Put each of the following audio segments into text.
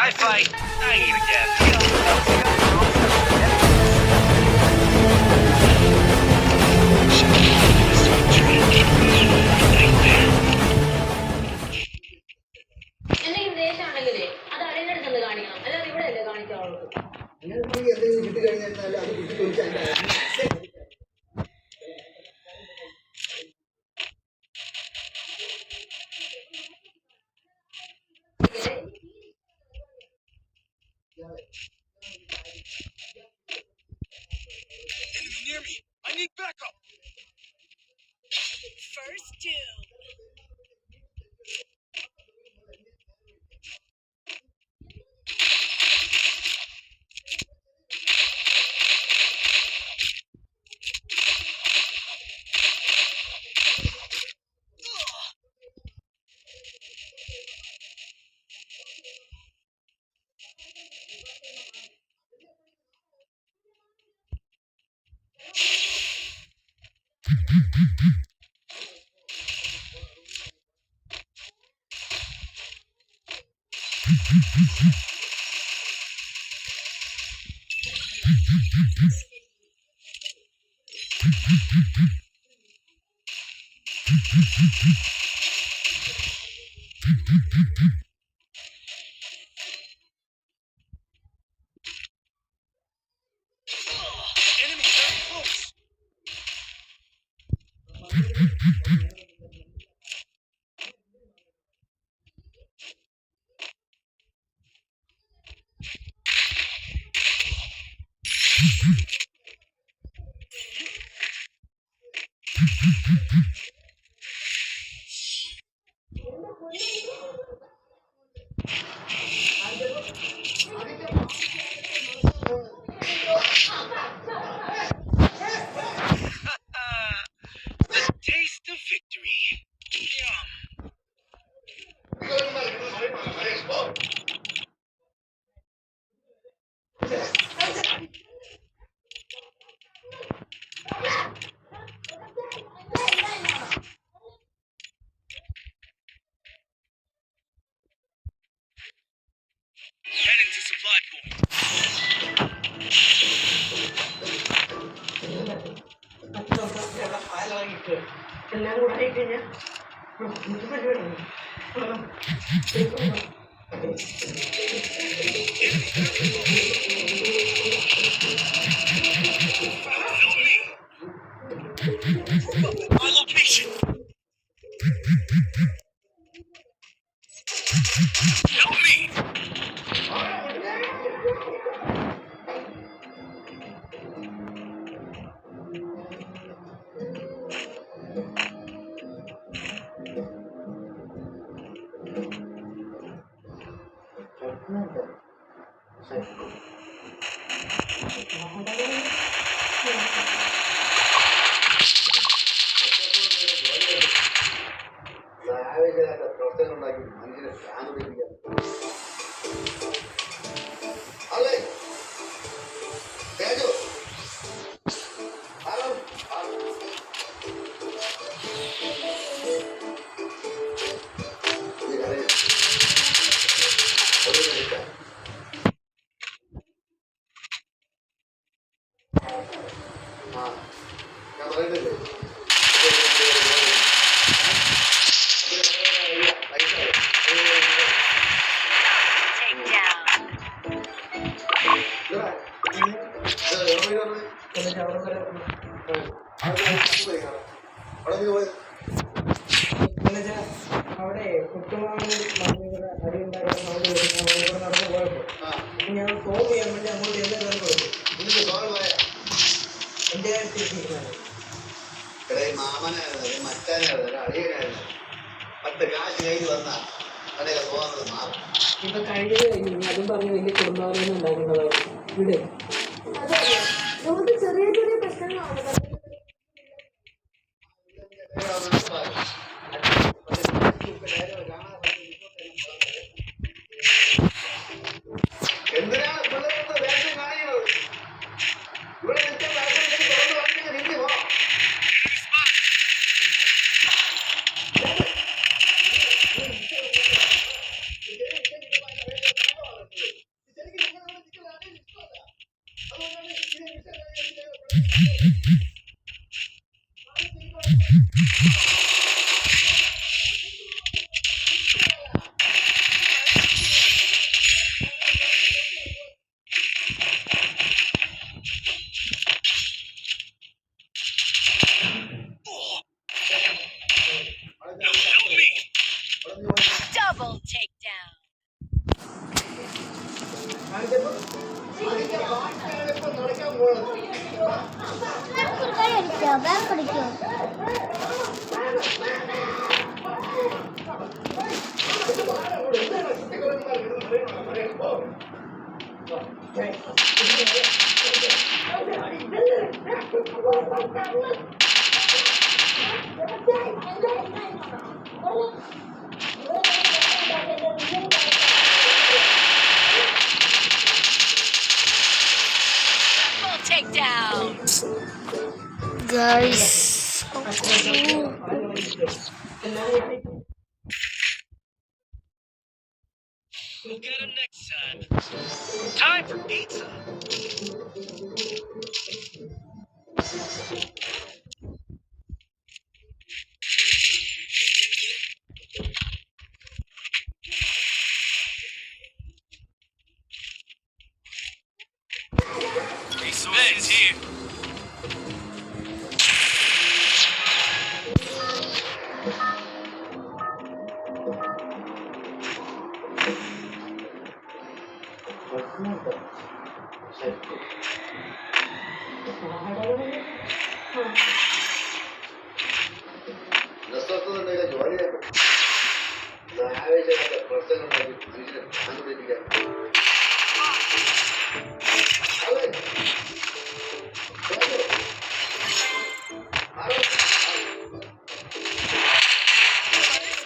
I fight, I eat again. എന്തെങ്കിലും ദേശമാണെങ്കിലേ അത് അറിയുടെ അടുത്ത് കാണിക്കണം, അല്ലാതെ ഇവിടെ അല്ലേ കാണിക്കാവുള്ളൂ. എന്തെങ്കിലും കിട്ടി കഴിഞ്ഞാൽ അത് കുട്ടി ചോദിച്ചാൽ Enemy near me. I need backup. First two. Enemy very close. The taste of victory. Yum. Heading to supply point. എല്ലാം കൂടെ ആയി കഴിഞ്ഞാൽ My location. Help me. പ്രവർത്തനം ഉണ്ടാക്കി മനുഷ്യനെ ശാന്തപിടിക്കാൻ അല്ലേ തേജു ഹലോ ആ ഞാൻ പറയുന്നില്ലേ അവിടെ കുട്ടുമാവിന് അടി ഉണ്ടായിരുന്ന നടന്നു പോയപ്പോൾ ഞാൻ സോൾവ് ചെയ്യാൻ വേണ്ടി അങ്ങോട്ട് എല്ലാം കയറി കൊടുത്തു. എൻ്റെ മാമനായിരുന്നു മച്ചാനായിരുന്നു അടിയനായിരുന്നു 10 കാശ് കയ്യിൽ വന്നാൽ അവിടെയൊക്കെ പോകുന്നത് മാറും. ഇപ്പൊ കഴിഞ്ഞത് അതും പറഞ്ഞ് വലിയ കുടുംബാലൊന്നും ഉണ്ടാക്കേണ്ടതായിരുന്നു ഇവിടെ. നമുക്ക് ചെറിയ ചെറിയ പ്രശ്നങ്ങളാണ്. എന്തിനാണ് പിള്ളേർക്ക് വേഷം കാണിക്കുന്നത്? ഇവിടെ നിൽക്കാൻ തുറന്നു വന്നിട്ട് നീന്തി പോ. Help me! Double takedown. കാണിച്ചപ്പോ അതിന്റെ ബാക്കിയാണ് ഇപ്പൊ നടക്കാൻ പോകുന്നത്. ബാക്ക് പിടിക്കോ Double takedown. Guys We'll get him next time. Time for pizza. Resources here. രസത്തുന്നുണ്ടെങ്കിൽ ജോലിയാക്കും. ആവേശമൊക്കെ പ്രശ്നങ്ങളുണ്ടാക്കി മനുഷ്യനെ കണ്ടുപിടിപ്പിക്കാൻ. അതെ.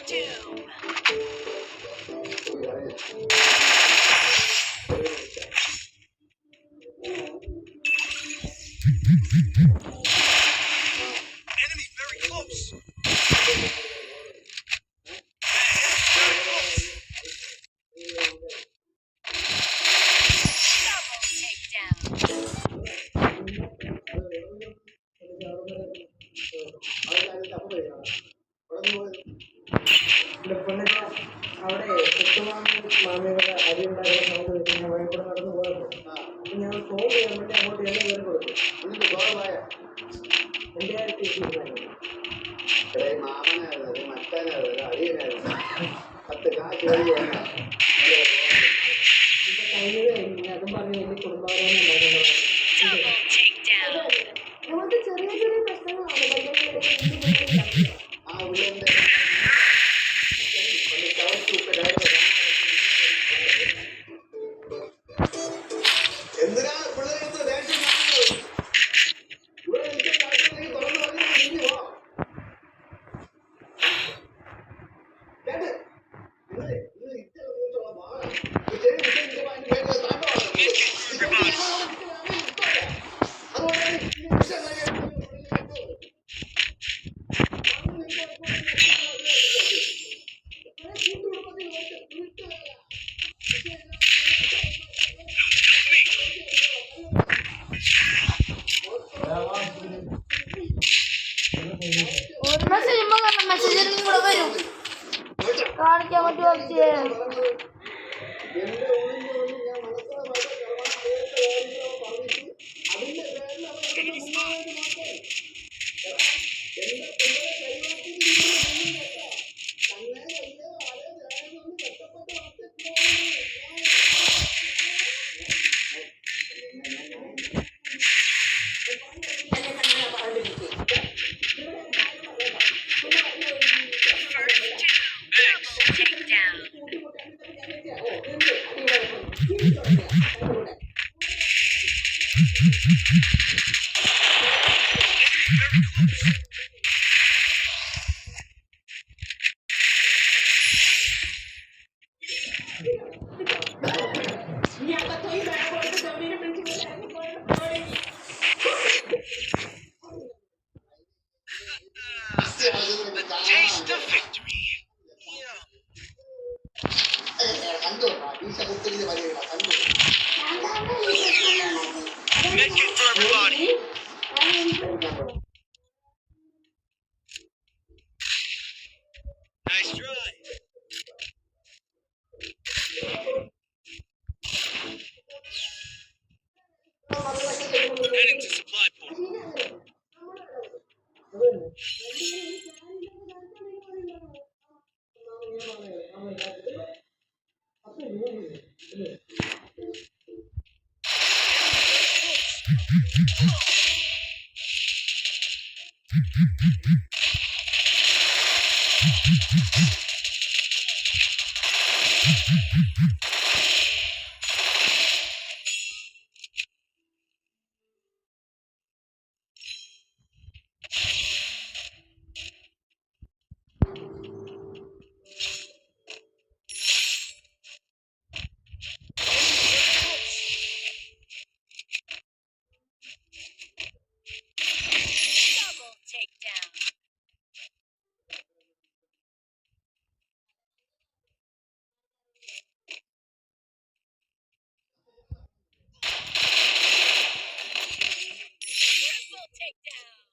Doom. Enemy very close. Double takedown. അവിടെ മാമിയുടെ അരി ഉണ്ടായിരുന്ന സൗണ്ട് വെച്ച് ഞാൻ വഴിക്കൂടെ നടന്നു പോയപ്പോൾ ഞാൻ ഫോൺ ചെയ്യാൻ വേണ്ടി അങ്ങോട്ട് എന്നെ കയറി കൊടുത്തു. എന്നിട്ട് ഗോളമായ എൻ്റെ ചേച്ചിണ്ടായിരുന്നു. മാമനായിരുന്നു, മച്ചാനായിരുന്നു, അടിയനായിരുന്നു. 10 കാശ് വഴി വന്ന ഇപ്പൊ കഴിഞ്ഞ അതും പറഞ്ഞ് എൻ്റെ കുടുംബാരോഗ്യം ഉണ്ടാക്കുന്നത്. Double takedown. നമുക്ക് ചെറിയ ചെറിയ പ്രശ്നങ്ങളാണ് ആ ഉള്ളിന്റെ എന്തിനാ പിള്ളേരെടുത്ത് ദേഷ്യം കാണിക്കുന്നത്? ഇവിടെ നിൽക്കാൻ താല്പര്യമില്ലെങ്കിൽ തുറന്ന് പറഞ്ഞ് തിരിഞ്ഞു പോ. കേട്ട്? നിങ്ങളെ ഇത് ഇത്ര ദിവസമുള്ള വാഴ. ഇത് ശരി, ഇത് ഇതിന്റെ വായിന് കേട്ടത് താഴ്ത്തമാണ്. അതുകൊണ്ടാണ് ഈ വിഷയം കഴിയാൻ ഒരു മെസ്സേജ് മെസ്സേജിൽ കൂടെ വരും കാണിക്കാൻ പറ്റുമോ എന്റെ ഉള്ളിന്റെ ഉള്ളിൽ ഞാൻ മനസ്സിലാവാതെ പറഞ്ഞിട്ട് അതിന്റെ പേരിൽ അവരുടെ മുന്നായിട്ട് മാത്രം എന്റെ പിള്ളേരെ കൈവാക്കിയിട്ട് തന്നെ വലിയ ആരെ കൊണ്ട് കഷ്ടപ്പെട്ട് Double takedown. സമയമാണ് നമ്മൾ ഉണ്ടാക്കിയത് 10 രൂപ അല്ലേ Double takedown. Triple takedown.